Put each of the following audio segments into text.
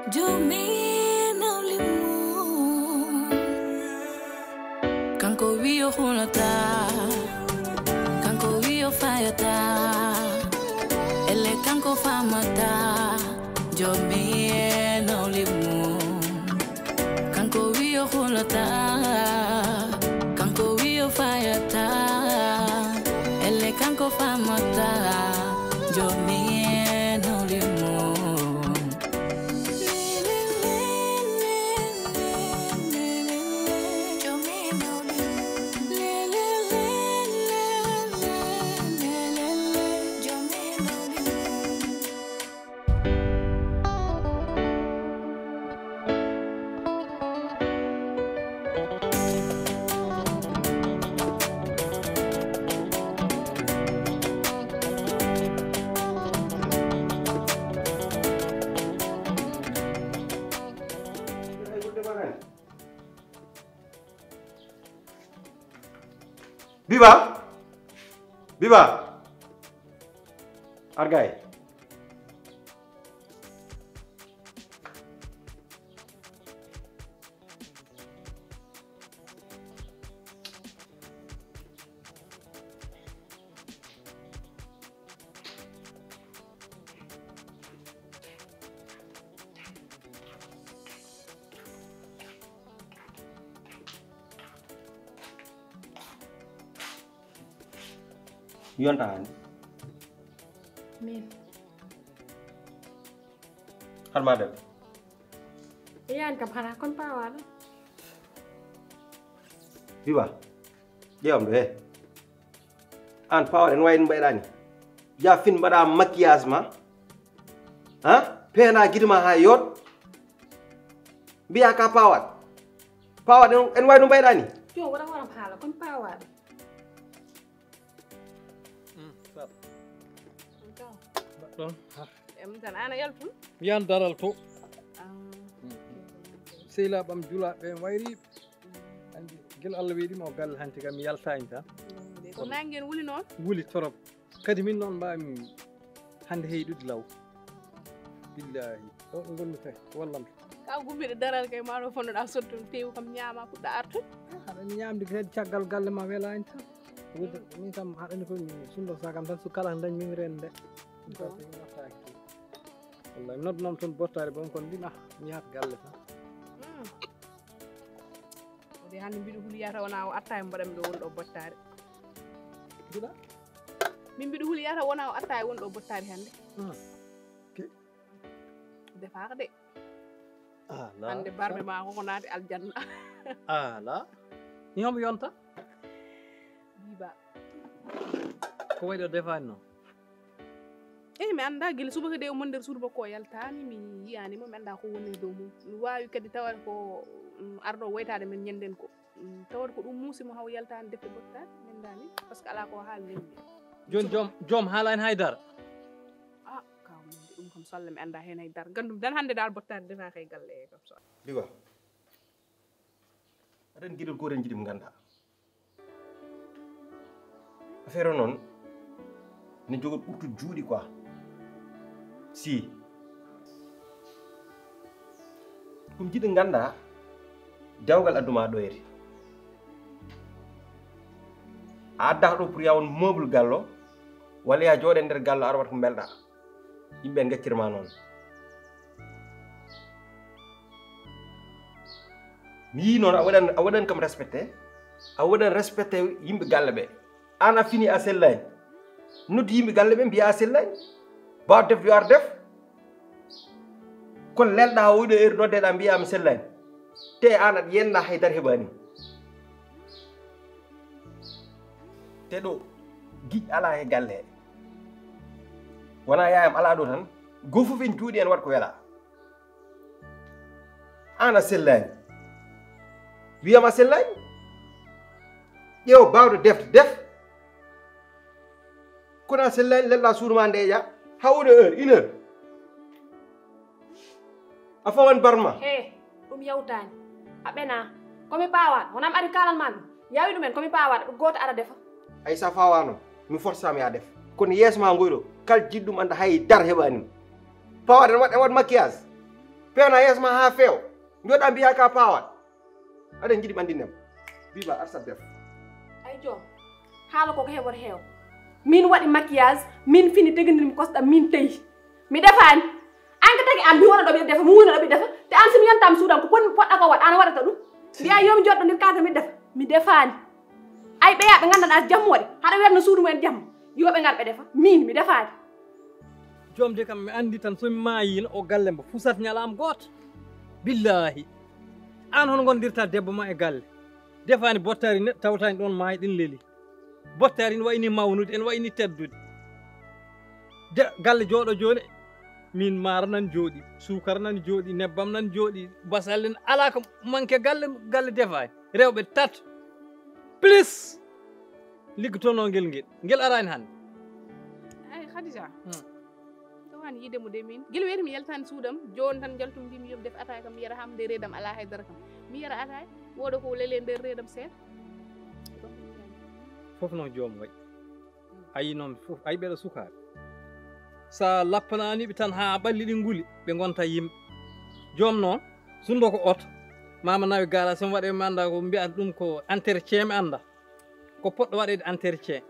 Jumi Nawligu Kanko wiyo hulata Kanko wiyo fayata Ele kanko famata Jumi Nawligu Kanko wiyo hulata Kanko wiyo fayata Ele kanko famata Jumi Biba Argay Yontaan min har ma dem yan kam xana kon pawal Biba Diom do an power en wayin mbaydani ya fin bada maquillage ma pena gidma ha yot biya ka power en wayin mbaydani yo wara wara xala kon pawal Don em tan ana yaltu yan daral to seyla bam jula be wayri andi gel Allah weedi mo gal hanti kam yaltaani ta ko nangen wuli non wuli torop kadi min non mbami hande heydude law billahi o ngolmi tay wallam ka gummi daral kay maano fonno da sotto tew kam nyaama ko da artu hada nyaamde kadi caggal galle ma welaani tan wude min kam hadani ko sundo sakam tan su kala dañ min rende wallahi not non ton bottare bon kon dina nyaat galle tan odi hande mbidu huli yata wona o atta e mbadam do won do bottare dila min mbidu huli yata wona o atta e won do bottare hande defa de la hande barbe ma ko naati aljanna la ñom yonta biba ko waydo defani non mi anda gel suba ko de mo nder suudu ko yaltani mi yiyani mo mi anda ko woni do mum mi wawi kadi tawar ko ardo woytade men nyenden ko tawar ko dum musi mo haw yaltani defte bottade men dani parce que ala ko haal lembi jom haalani haydara kaw dum kam salle mi anda hen haydara gandum dan hande dal bottade defa kay galle e kam so Biba aden gidol ko ren jidim ganda affaire non ni jogot utu juudi quoi si kum jiɗi ganda dewgal aduma ɗoyri a addata ɗo pour yawon meuble gallo walla ya jooɗe nder gallo aɗa wat ko belɗa yimɓe gaccirma noon mi yi noon a waɗan kam respecté a waɗan respecté yimɓe galle ɓe an a fini a sellani noddi yimɓe galle ɓe mbiya a sellani bawa def yo ar def kono lelɗa ha oɗo heure noddeɗa mbiyama sellani te an aɗa yenna haydara heɓani te ɗo giƴ ala he galle he wona yayam ala ɗo tan go fof en juuɗi en wat ko weela an a sellani wiyama sellani ƴeew bawɗo defde def kono a sellani lelɗa suuduma ndeeƴa ha oɗo heure 1 heure a fawan barma ɗum yawtani a ɓena komi pawan wonam ari kalan man yawi ɗumen komi pawaɗa ɗum goto ara defa ay sa fawano mi forçama ya def kono yeeso ma ngoyɗo kal jiɗɗum anda hay dar heɓanima pawaɗe en wat maquillage pewna yesma ha feew njoɗa mbiya ka pawat aɗen jiɗi ɓandinem biba arsat def ay joom haala koko heɓoto heew min waɗi maquillage min fini tegindirmi kosɗam min teyi mi defani an ka tagi an mi wona ɗo ɓe defa mi wona ɗo ɓe defa te an somi yantami suudan ko poɗɗa ko waɗ an waɗata ɗum mbiya yomi joɗɗo ndir kata mi defani ay ɓeya ɓe gandanɗa jamma waɗi haɗa werno suudu mumen jamma yoɓe gar ɓe defa min mi defani joom de kam mi andi tan somi mayino o galle mbo fusat ñalam goto billahi an hono gondirta debbo ma e galle defani bottari neɗɗo tawtani ɗon maayi ɗin leeli bottari en wayni mawnude en wayni teddude galle jooɗo joni min maaro nan jooɗi sukara nan jooɗi nebbam nan jooɗi basalle ala ko manque galle defani rewɓe tato plus liggotono ngel arani hande ay Khadija tawani yidemo de min guila wiyete mi yaltani suudam joni tan jaltum mbimi yomi def ataya kam mi yara ham nde reedam ala haydara kam mi yara ataya woɗo ko lele nder reedam seeɗa fof noon joom wayi ayi noon fof ayi ɓeɗo sukaɓe sa lappananiɓe tan ha ɓalli ɗi nguli ɓe gonta yimɓe joom noon sundo ko oto mama nawi gara somi waɗe mi anda ko mbiyata ɗum ko entretien mi anda ko poɗɗo waɗede entretien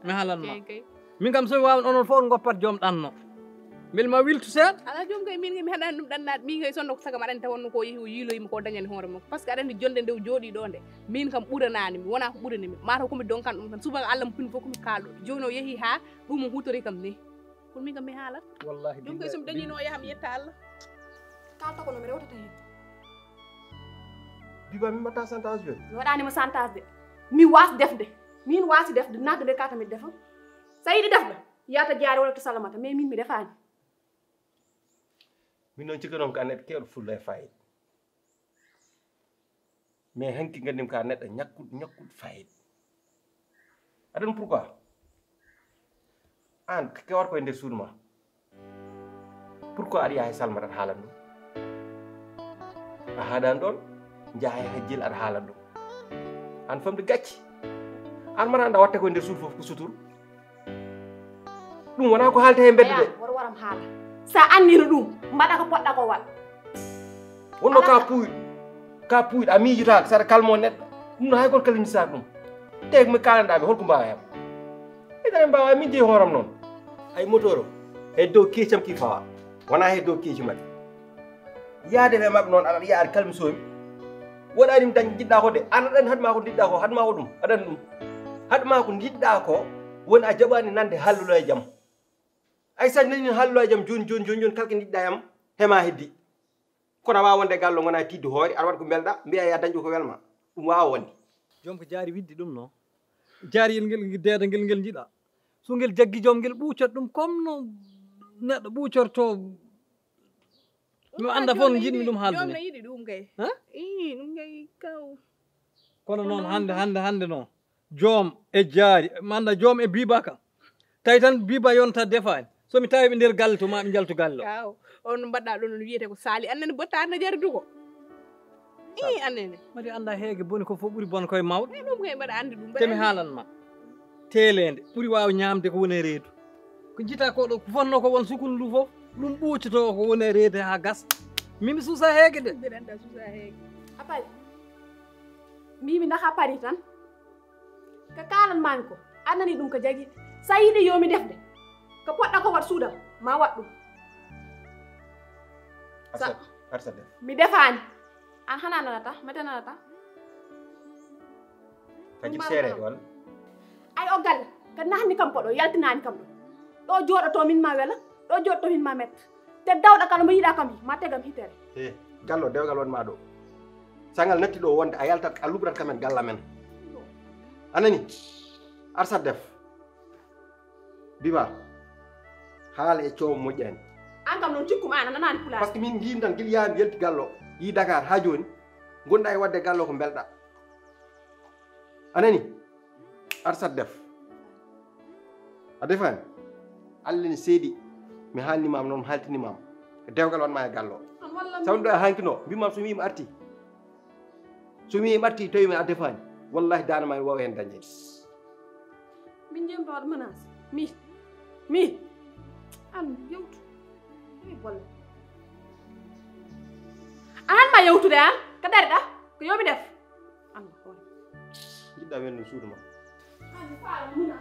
mi halanma min kam somi wawno onon fof goppat joom ɗanno beele ma wiltu seeɗa ala joom kay min kay mi haɗani ɗum ɗannade min kay sonno ko sagam aɗani tawanno ko yeehi o yiiloyima ko dañani hoore makko par ce que aɗa andi jonde nde jooɗi ɗo nde min kam ɓurananimi wona ko ɓuranimi mataw komi donkan ɗum tan subaka Allah mo pini fof komi kaalɗo joni o yeehi ha ɗum o hutori kam ni kono min kam mi haalat wallahi joom kay somi dañino o yaha mi yetta Allah kalta kono mi rewtata hen biba mi mbatta chantage joni mi waɗanima chantage de mi was defde min wasi defde nadde nde kata mi defa sa yiɗi defde yata jaari walla to salamata mais min mi defani min noon cikkanon ko neɗɗo kewɗo fulla e fayida mais hanki gandim ka neɗɗo ñakkuɗo fayida aɗan pourquoi an kewata koye nder suudu ma pourquoi aɗa yaha e salmata aɗa haalan ɗum a haadani ɗon jaaha e hajjil aɗa haalan ɗum an famde gacci an mata anda watte koye nder suudu fof ko suturu ɗum wona ko haalte he mbedde de woto waram haala sa annino ɗum mbaɗa ko poɗɗa ko waɗ wonno ka puyɗo a miijotako saɗa kalmo neɗɗo ɗum no hay goto kalintisaka ɗum te mi kalanɗaɓe holko mbawa hen eɗane mbawa min jeeyi hooram noon hay moteur o he dow keecam ki fawa wona he dow keeci mabɓe yaade ɓe mabɓe noon aɗa yiya aɗa kalmisomi woɗanimi dañ jiɗɗa ko de an aɗani hadma ko jiɗɗa ko hadma ko ɗum aɗani ɗum hadma ko jiɗɗa ko woni a jaɓani nande hallulo e jaam ay sa nani hallulo e jaam joni kala ko jiɗɗa yam hema heddi kono a wawa wonde gallo gona tidde hoore aɗa waɗa ko belɗa mbiya ya dañƴo ko welma ɗum wawa wonde joom ko jaari widdi ɗum noon jaariyel ngel deeda ngel jiiɗa so ngel jaggi joom ngel ɓuucot ɗum comme no neɗɗo ɓuucorto mi anda fof no jiɗmi ɗum haalde joom ne yiɗi ɗum kay ɗum kay kaw kono noon hande noon joom e jaari mi anda joom e biba kam tawi tan biba yonta defani somi tawi ɓe nder galle to ma ɓe jaltu galle o kaw on mbaɗɗa ɗon no wiyete ko saali annene botta anna jari dugo annene mbaɗi anda heege boni ko fof ɓuuri bon koye mawɗo ɗum kay mbaɗa andi ɗum temi haalanma telede ɓuuri wawi ñamde ko woni e reedu ko jita ko ɗo ko fonno ko won sukunu ndu fof ɗum ɓuucito ko woni e reedu ha gas mimi suusa heege de mbeɗa anda suusa heege a pari mbimi ndaha pari tan ko kalanmami ko annani ɗum ko jagui sa yiɗi yomi defde ko poɗɗa ko wat suudam ma waɗ ɗum arsa def mi defani an hana nanata mete nanata ka jiɗ seere walla ay o galle ko nahni kam ko ɗo yaltinani kam ɗo jooɗoto min ma wela ɗo jooɗoto min ma metta te dawɗa kala mo yiɗa kam ma tegam hitere gallo dewgal wonma ɗo sangal natti ɗo wonde a yaltat a lubrat kamen galla men anani arsat def biba haala e coowo moƴƴani an kam noon cikkum an a nanani Poular par ce que min jimi tan guila yahami yalti gallo yi Dakar ha joni gonɗa e wadde gallo ko belɗa anani arsat def a defani Allah ne seeɗi mi haalnimama noon mi haltinimama dewgal wanma e gallo sabu ɗo e hankino mbimam so wimi arti so wimi arti tawimi a defani wallahi danama mi wawa hen dañede min jemto waɗa menace mi an yewtu bolle ma yewtude an ka dariɗa ko yomi def anda hoore jiɗɗa welno suudu ma ani faala muna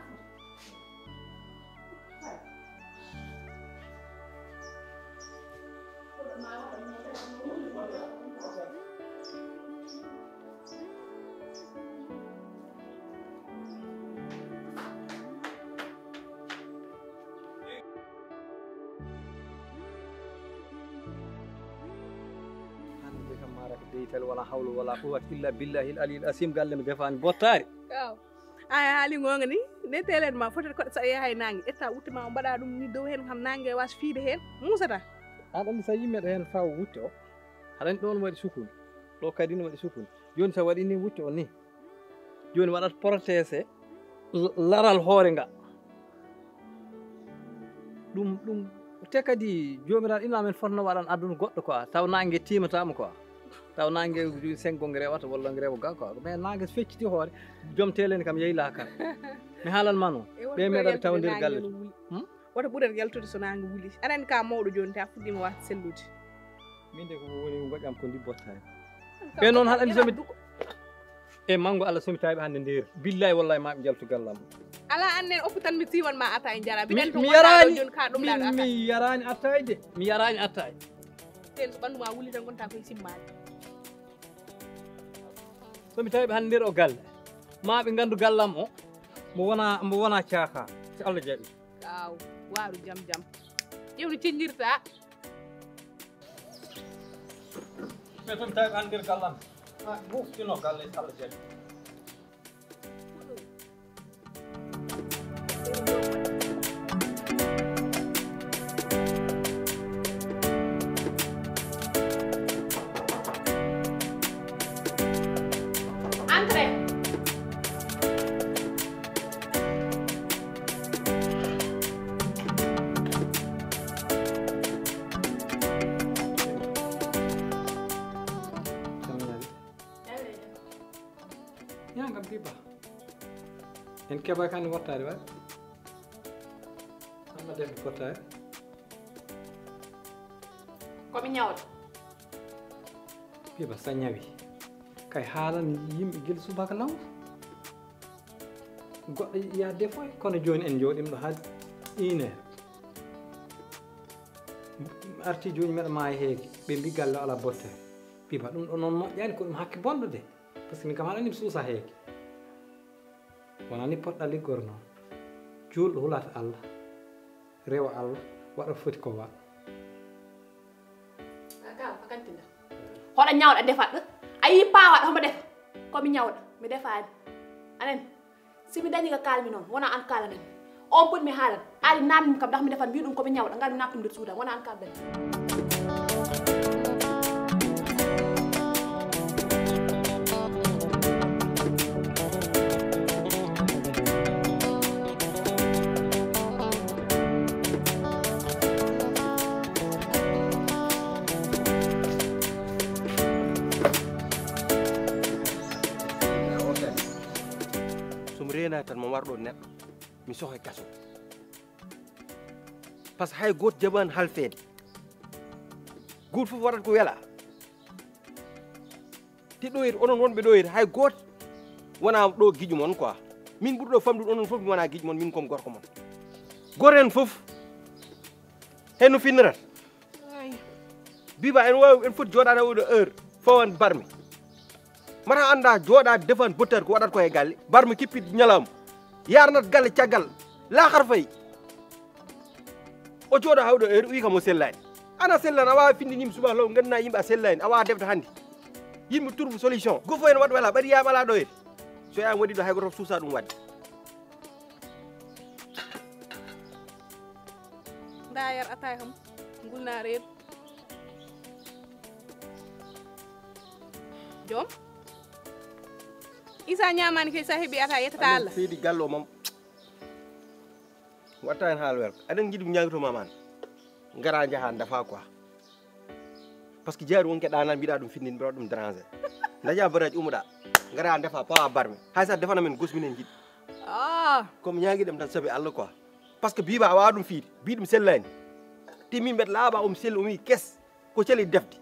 deytal wala hawla wala quwwata illa billahi al aliyyil asim galle mi defani bottari aw ay haali gonga ni ne telen ma fotet ko sa yahay nangi etta wutte ma mbaɗa ɗum ni dow hen kam nangue was fiide hen musata aɗa andi sa yimmeɗo hen faw wutte o aɗa andi ɗon waɗi sukuni ɗo kadi ne waɗi sukuni joni sa waɗi ni wutte o ni joni waɗat protégé laral hoore nga ɗum te kadi jomiraɗo ina men fotno waɗan aduna goɗɗo quoi taw nangue timatama quoi taw nangue 5 gongue rewata walla ngue rewa ga quoi mais nangue fecciti hoore joom teleni kam yeyla kan mi haalanma noon ɓe meeɗaɓe tawdir galle woto ɓuurat yaltude so nangue wuuli aɗa andi ka mawɗo joni ta fuɗɗima wasde sellude min de ko woni goƴam ko ndi bottani ɓe noon haɗa andi somi e mango Allah somi tawi hande nder billahi wallahi maɓe jaltu gallam ala annen oppu tan mi siwan ma atta e jara mi yarani attaye de mi yarani attaye ten so ɓanduma wuli tan gonta koye simmade somi tawi ɓe hande nder o galle maɓe gandu gallam o mo wona caaka so Allah jaaɓi aw waaru jam jam ƴewni ceñirta mais somi tawi ɓe hande nder gallam buftino galle so Allah jaaɓi en keɓa kandi wottade waɗ amma defi kottade komi ñawɗo piba sa ñawi kay haalan yimɓe guila subaka law goɗɗo ya defoy kono joni en jooɗima ɗo ha 1 heure arti joni meɗa maayi heege ɓe mbi galle ala botte piba ɗum ɗo noon moƴƴani ko ɗum hakke bonɗo de par ce que min kam haɗa andi mi suusa heege wona ni poɗɗa liggoro noon julɗo hulata Allah rewa Allah waɗa foti ko waɗa kala fakantinda hoɗa ñawɗa defat ɗo ayi pawaɗo homo defa komi ñawɗa mi defani anen simi dañi ka kalmi noon wona an kalanen on puɗmi haalan ali namdimi kam ndax mi defat mbi ɗum komi ñawɗa ngar mi nattum nder suudan wona an kalden tan mo warɗo neɗɗo mi sohe kaso par ce que hay goto jaɓani halfede goto foof waɗata ko weela te ɗoyde onon wonɓe ɗoyde hay goto wona ɗo guiƴo moon quoi min ɓuuri ɗo famdude onon foof mi wona guiƴo moon min komi gorko moon goto hen foof hen no finnorata biba en wawi en foti joɗade oɗo heure fawan barmi mata anda jooɗade defan bottade ko waɗata ko e galle barmi kippide ñalawma yarnat galle caggal laakar fayi o jooɗo hawɗo heure wi kam o sellani ana sellani a wawa findinima suba law gandina yimɓe a sellani a wawa defde hannde yimɓe trouve solution gofo en waɗa wela ɓaɗi yama ala ɗo hede so yama waɗi ɗo hay goto suusa ɗum wadde ndayar atay kam gulna reedu joom isa ñamani kay sa heeɓi ata yettata Allah seydi gallo mam watta hen haal welko aɗen jiiɗi ñaguito mamani gara jaaha dafa quoi par ce que jaari wonke ɗanan mbiɗa ɗum findin mbiɗa ɗum déranger daña baraji umuɗa gara defa pawa barme hay sa defana men gosminen jiɗi comme ñaguiɗem tan saabi Allah quoi par ce que biba a wawa ɗum fiide mbi ɗum sellani te min mbeɗa laaɓa omi selli omi kes ko celi defde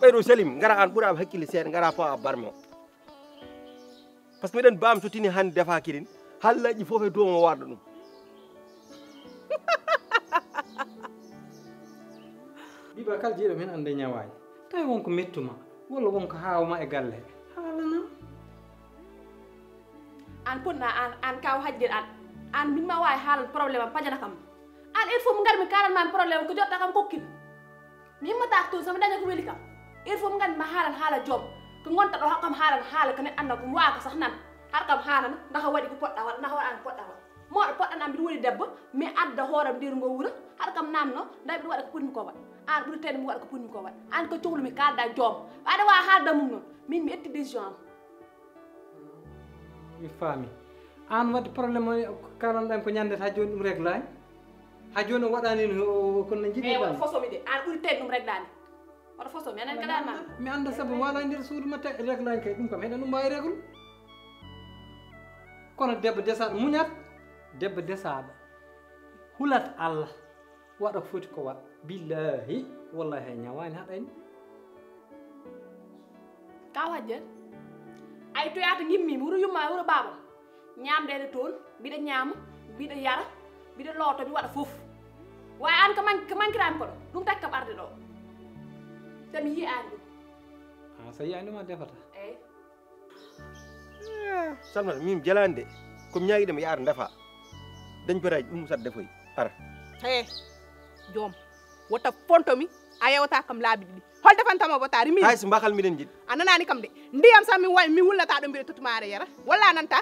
ɓeyɗo Salim ngara an ɓuura hakkille seeɗa ngara pawa barme o par ce que miɗen bam so tini hande defa kirin hallaji fof e dow mo warɗo ɗum Biba kala jiiɗo men ande ñawaji tawi wonko mettuma walla wonko hawma e galle haalana an ponna an kaw hajjir an min ma wawi haalal probléme am pajana kam an il faut mo ngar mi kalanmami probléme ko jotta kam kokkil mi yimmata toon sama daña ko weli kam il faut mo gandi ma haalan haala joom ko gonta ɗo hakkam haalan haala ko neɗɗo anda ko waaka sax nan har kam haalana ndaxa waɗi ko poɗɗa waɗa ndaxa waɗani ko poɗɗa waɗa moɗo poɗɗanam mbiɗa woni debbo mi adda hooram nder ngo wuura har kam namno nda mbiɗa waɗa ko potmi ko waɗa an ɓuuri tede mi waɗa ko potmi ko waɗa an ko cohlumi kalda joom waɗa wawa haalda mum noon min mi etti décision am mi faami an wadde probléme o kalanɗan ko ñandete ha joni ɗum réglani ha joni o waɗani kono jiɗɗa waɗa fosomi de an ɓuuri tede ɗum réglani waɗa fosomi anen kaɗanma mi anda saabu wala e nder suudu ma réglani kay ɗum kam heɗen ɗum mbawi réglu kono debbo desaɗo muñat debbo desaɗo hulat Allah waɗa ko foti ko waɗa billahi wallahi hay ñawani haɗani kaw hajjat ay toyata gimmimi wuro yumma wuro babam ñamdede toon mbiɗa ñaama mbiɗa yara mbiɗa looto mi waɗa foof wawi an ko manquirami ko ɗo ɗum taki kam arde ɗo sami yiyani ɗum so yiyani ɗum a defata eyyi Salmata min jalande de komi ñaguiɗema yaara defa dañ baraji ɗum sat defoy ara he joom wotta fontomi a yewata kam laabi ɗiɗi hol defantama botari min hayso mbakal miɗen jiɗi a nanani kam de ndiyam sam mi wullata ɗo mbiɗa totumare yara walla nanta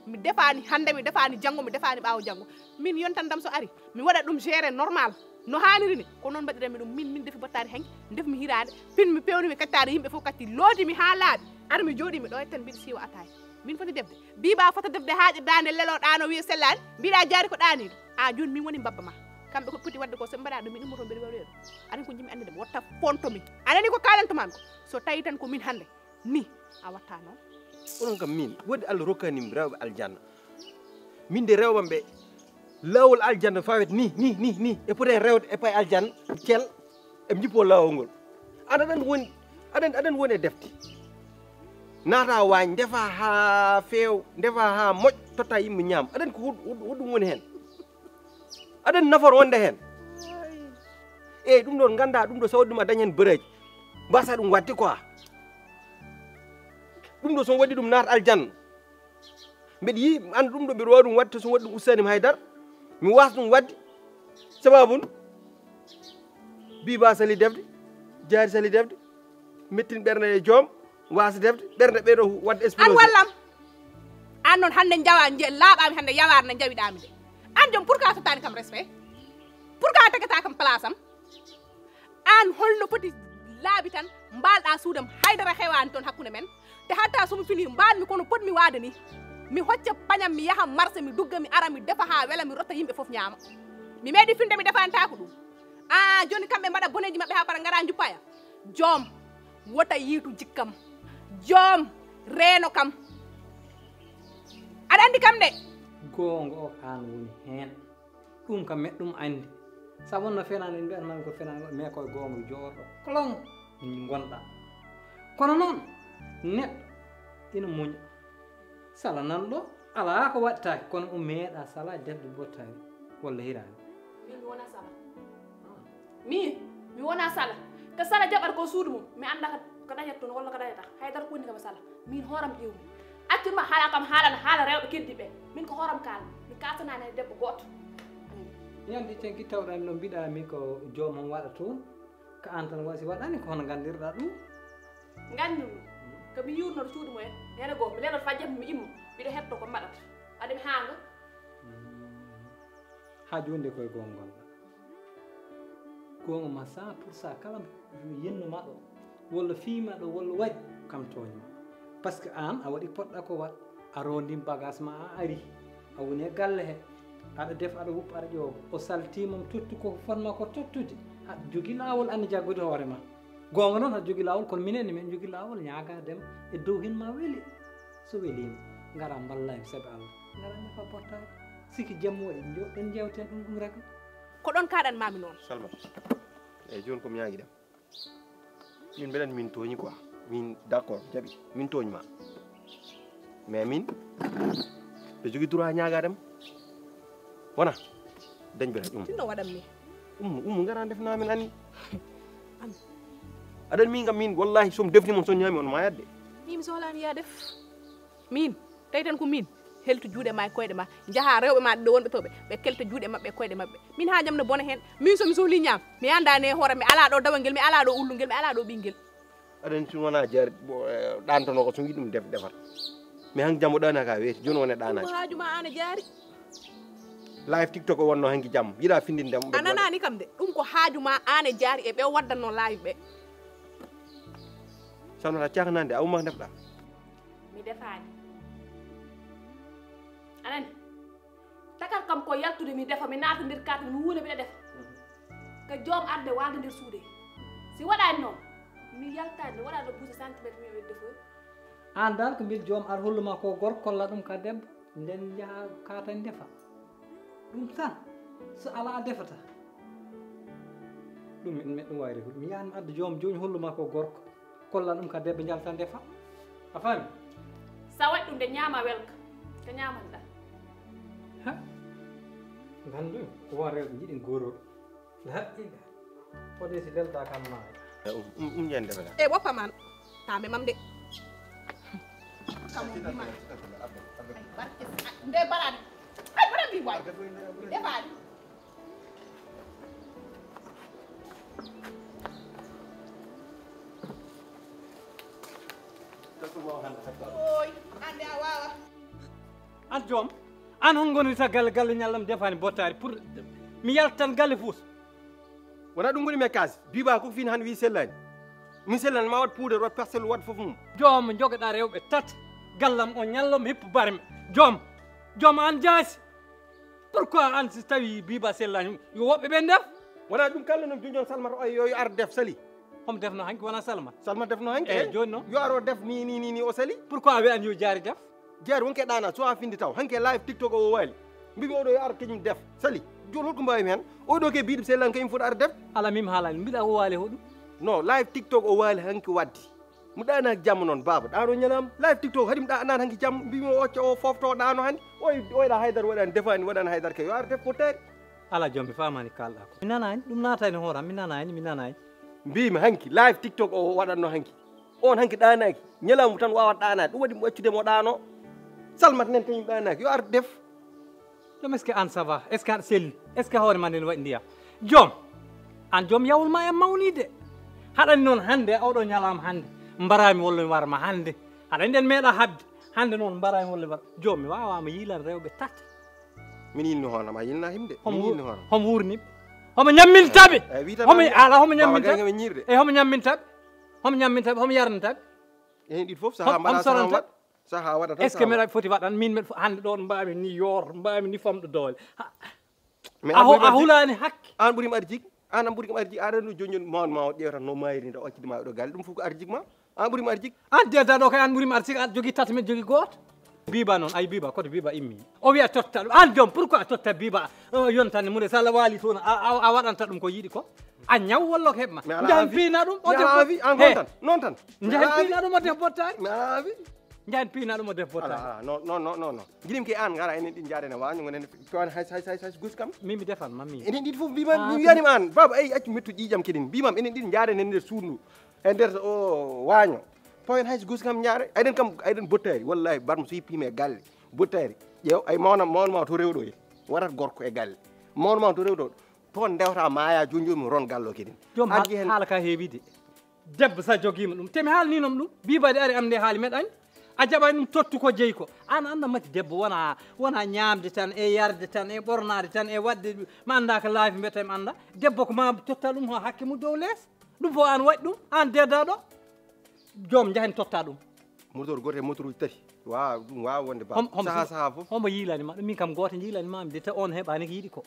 mi defani hande mi defani janggo mi defani ɓawo janggo min yontandam so ari mi waɗa ɗum géré normal no haniri ni ko noon mbaɗirami ɗum min defi bottari hen defmi hirade fin mi pewnimi kattade yimɓe fof katti loodimi ha laaɓi ara mi jooɗimi ɗo etten mbiɗa siwa ataye min foti defde biba fota defde haaƴe dande lelo ɗano wiya sellani mbiɗa jaari ko ɗaniɗo a joni min woni babba ma kamɓe ko poti wadde ko so mbaɗa ɗum min ummoto mbiɗa waɗoyɗo aɗa ko jimi ande ɗum watta fontomi anani ko kalantuman ko so tawi tan ko min hande ni a watta noon onon kam min woodi Allah rokkanimi rewɓe aljanna min de rewɓam ɓe lawol aljanna fawet ni e poti rewde e pay aljanna cel e jippo lawol ngol aɗan woni e defte naata wañ defa ha feew defa ha moƴ totta yimɓe ñaam aɗan ko hoɗum woni hen aɗan nafoor wonde hen eyyi ɗum ɗon ganda ɗum ɗo so waɗi ɗum a dañi hen bereji mbasa ɗum wadde quoi ɗum ɗo so waɗi ɗum naata aljanna mbeɗa yi anda ɗum ɗo mbiɗa wawi ɗum wadde so waɗi ɗum ustanima haydara mi wasa ɗum wadde sababun biba sali defde jaari sali defde mettin ɓerde e joom wasa defde ɓerde ɓeɗo wadde explosion an wallam an noon hande jawa laaɓami hande yawar ne jawiɗami de an joom pour qua tottani kam respect pour qua tagata kam place am an holno foti laabi tan mbalɗa suudam haydara hewani toon hakkude men te hatta somi fini mbalmi kono potmi waade ni mi hocca pañam mi yaha marché mi dugga mi ara mi defa ha wela mi rotta yimɓe foof ñaama mi meeɗi finde mi defantako ɗum a joni kamɓe mbaɗa boneji mabɓe ha para gara juppaya joom wota yiitu jikkam joom reeno kam aɗa andi kam de gonga o an woni hen ɗum kam meɗɗum andi sa wonno fenani en mbiyatmami ko fenani mais koye gonga jooɗo kolon gonɗa kono noon neɗɗo ina muña sala nan ɗo ala ko waɗtaki kono o meeɗa sala defde bottari walla hirani min mi wona sala min mi wona sala ko sala jaɓata ko suudu mum mi anda ko dañata toon walla ko dañata haydara ko woni kama sala min hooram ƴewmi accuma haala kam haala rewɓe keddi ɓe min ko hooram kalmi mi kasanani e debbo goto ñandi tenki tawɗami ɗo mbiɗami ko joom on waɗa toon ko an tan wasi waɗani ko hono gandirɗa ɗum gandi ɗum ko mi yurnoto cuuɗi mumen nene goo mi lenoto fajjat mi immo mbiɗa hetto ko mbaɗata ade mi haanga ha joni de koye gonga gonɗa gonga ma 100% kala yennuma ɗo walla fiima ɗo walla waɗi kam toñma par ce que an a waɗi poɗɗa ko waɗ a rondim bagage ma a ari a woni e galle he aɗa def aɗa wuppa aɗa ƴooga o saltimam totti ko fonma ko tottude aɗa jogui lawol anne jaggude hoorema gonga noon aɗa jogui lawol kono minen min jogui lawol ñagadema e dow hen ma weeli so weelima gara ballami saabi Allah gara nefa portable siki jamma waɗi ɗen jewten ɗum régla ko ɗon kaɗanmami noon Salma eyyi joni komi ñaguiɗem min mbeɗan min toñi quoi min d'accord jaɓi min toñma mais min ɓe jogui droit ñagadem wona dañ ɓe rek tinno waɗanmi umu gara defna min anni aɗan min kam min wallahi somi defni mon so ñami on ma yadde mimi sohlani ya def min tawi tan ko min helto juuɗe ma e koyɗe ma jaaha rewɓe ma ɗo wonɓe toɓe ɓe kelta juuɗe mabɓe e koyɗe mabɓe min ha jam ne bona hen min somi sohli ñaam mi andani e hoore mi ala ɗo dawal ngel mi ala ɗo ullungel mi ala ɗo ɓinguel aɗan sin wona jaari ɗantono ko so yiɗi ɗum defat mais hanki jammo ɗana ka weeti joni wone ɗanaji ko haajuma an e jaari live tiktok o wonno hanki jamma yiɗa findindemo a nanani kam de ɗum ko haajuma an e jaari e ɓe waddanno live ɓe sanota caknande a umma defɗa mi defani anani takal kam ko yaltude mi defa mi naata nder karte mi wuuna mbiɗa defa ko joom arde walde nder suude si waɗani noon mi yaltani waɗa ɗo buuse centimétre mi ɓe defo an dal ko mbiɗa joom ar holluma ko gorko kolla ɗum ka debbo nden jaaha katan defa ɗum tan so ala defata ɗum min ɗum wayri huɗ mi yahanmi adda joom joni holluma ko gorko kolla ɗum ka debbo jalta defa a faami sa waɗi ɗum de ñaama welka ko ñamanɗa ha gandu ko won rewɓe jiɗin gorol haqqiga fode si delta kam ma ñande bala e ɓoppaman tame mam de nde barade ay bara mbi way defani oy ande a wawa an joom an hon gonirta galle ñallam defani bottari pour mi yaltan galle fuus wona ɗum goni me kaas biba ko fin han wi sellani min sellani ma wat poudre wat parcelle wat foof mum joom jogoɗa rewɓe tati gallam o ñallom hippo barme joom an jaasi pourquoi an si tawi biba sellani yo woɓɓe ɓe def wona ɗum kala noon joni salmata o yo ar def sali homo defno hanki wona salma defno hanki eyyi joni noon yo aro def ni o sali pourquoi a wiyani yo jaari def jaari wonke ɗana so a findi taw hanke live tiktok o waali mbimi oɗo yo ar keñum def sali joni holko mbawimi hen oɗo ke biɗo sellani kañum foti ar def ala mimi haalani mbiɗa o waali hoɗum non live tiktok o waali hanki waddi mo ɗanaki jamma noon baba ɗano ñalama live tiktok haɗi mi ɗanani hanki jamma mbimi o occa o fofto ɗano hannde oyɗa haydara waɗani defani waɗani haydara ke yo ar def fottari ala joom mi famani kalɗa ko mi nanani ɗum natani hooram mi nanani mbimi hanki live tiktok o waɗatno hanki on hanki ɗanaki ñalamu tan wawat ɗanade ɗum waɗi mo accudemo ɗano salmata nen kañum ɗanaki yo ar def joom est ce que an ça va est ce que aɗa selli est ce que hoore ma nden waɗi ndiyam joom an joom yawolma e mawnide haɗani noon hannde oɗo ñalama hannde mbarami walla mi warma hannde haɗa nden meeɗa habde hannde noon mbarami walla mi war joom mi wawama yiilan rewɓe tati min yinni hoonam a yinna himde min yinni hoonam homo wurniɓe homo ñammintaɓe homo ñammintaɓe ñirde eyyi homo ñammintaɓe homo yarnataɓe hen ɗiɗi foof saha mbaɗa saha waɗ saha waɗa tan est ce que mbiɗa foti waɗan min mbiɗa hannde ɗon mbami ni yoor mbami ni famɗo doole a hulani hakke an ɓuurima arjig an ɓuurima arjig aɗa no joni mawɗo ma o ƴewtan no mayri nde occudema ɗo galle ɗum fof ko arjig ma an ɓuurima arjig an deda ɗo kay an ɓuurima arjig an jogui tati men jogui goto biba noon ay biba koto biba immi o wiya totta ɗum an joom pourquoi a totta biba yontande mude so Allah waali toon a waɗanta ɗum ko yiiɗi ko a ñaw walla ko heɓma jahen piina ɗum o avi an gon tan noon tan jahen piina ɗum o def bottari mi ala avi jahen piina ɗum o def bottari non guiɗim ke an gara enen ɗin jaaɗen e waño gonen toon hay gus kam mimi defan mammi enen ɗiɗi fof mbimam mi wiyanima an baba eyi accu mettu ƴiƴam keɗen mbimam enen ɗiɗi jaaɗen e nder suudu e nder o waño pawen hay so gus kam ñaare ayɗen bottari wallahi barmo so yippima e galle bottari ƴeew ay mawnoma to rewɗo e waɗat gorko e galle mawnoma to rewɗo toon dewta maya joni mi ron gallo keɗen joom haala ka heewide debbo sa joguima ɗum temi haalninom ɗum bibade ari am nde haali meɗani a jaɓani ɗum tottu ko jeeyi ko an anda mati debbo wona ñamde tan e yarde tan e ɓornade tan e wadde mi anda ko laafi mbiyata mi anda debbo ko ma totta ɗum ho hakke mum dow lees ɗum fof an waɗi ɗum an dedaɗo joom jahen totta ɗum moteur goto e moteur uji tati wawa ɗum wawa wonde ba saha foof homo yiilanima ɗum min kam goto jiilanimami de ta on heɓani ko yiiɗi ko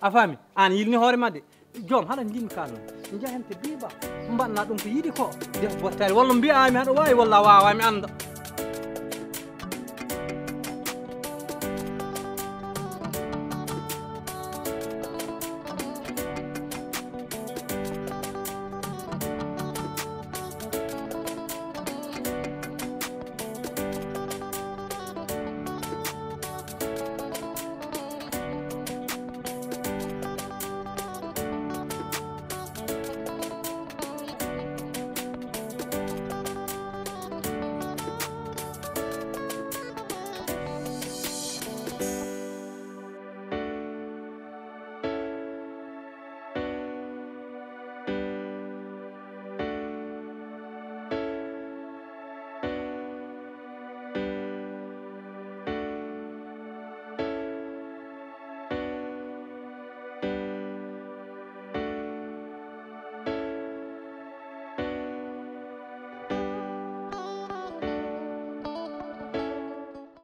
a faami an yilni hoorema de joom haɗa jimmi ka noon jahen te biba mbaɗna ɗum ko yiiɗi ko def bottari walla mbiyami haɗa wawi walla a wawami anda